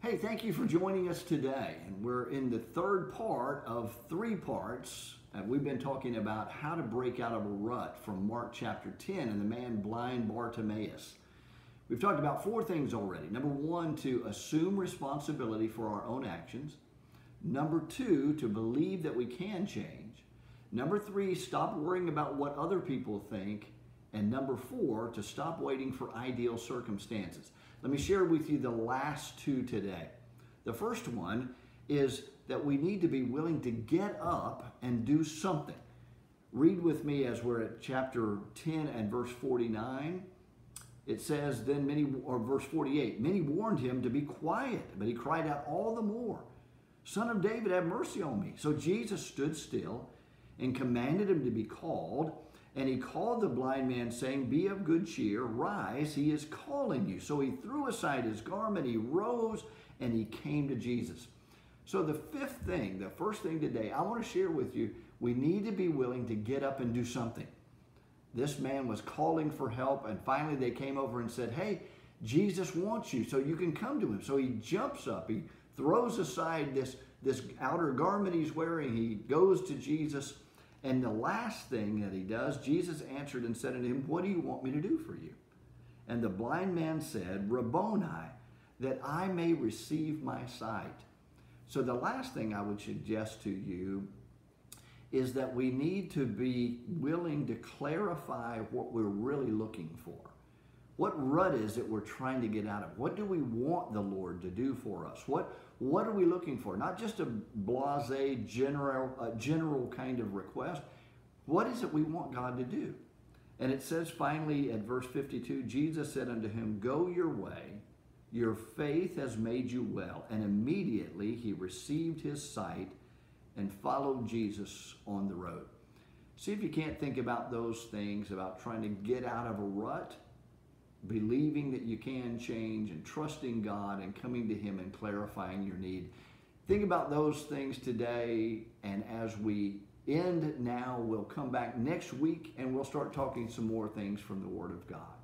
Hey, thank you for joining us today. And we're in the third part of 3 parts. We've been talking about how to break out of a rut from Mark chapter 10 and the man blind Bartimaeus. We've talked about 4 things already. Number 1, to assume responsibility for our own actions. Number 2, to believe that we can change. Number 3, stop worrying about what other people think. And number 4, to stop waiting for ideal circumstances. Let me share with you the last 2 today. The first one is that we need to be willing to get up and do something. Read with me as we're at chapter 10 and verse 49. It says, verse 48, many warned him to be quiet, but he cried out all the more, Son of David, have mercy on me. So Jesus stood still and commanded him to be called. And he called the blind man, saying, Be of good cheer, rise, he is calling you. So he threw aside his garment, he rose, and he came to Jesus. So the first thing today, I want to share with you, we need to be willing to get up and do something. This man was calling for help, and finally they came over and said, Hey, Jesus wants you, so you can come to him. So he jumps up, he throws aside this outer garment he's wearing, he goes to Jesus. And the last thing that he does, Jesus answered and said unto him, What do you want me to do for you? And the blind man said, Rabboni, that I may receive my sight. So the last thing I would suggest to you is that we need to be willing to clarify what we're really looking for. What rut is it we're trying to get out of? What do we want the Lord to do for us? What are we looking for? Not just a blasé, general kind of request. What is it we want God to do? And it says finally at verse 52, Jesus said unto him, Go your way, your faith has made you well. And immediately he received his sight and followed Jesus on the road. See if you can't think about those things, about trying to get out of a rut, believing that you can change and trusting God and coming to him and clarifying your need. Think about those things today, and as we end now, we'll come back next week and we'll start talking some more things from the Word of God.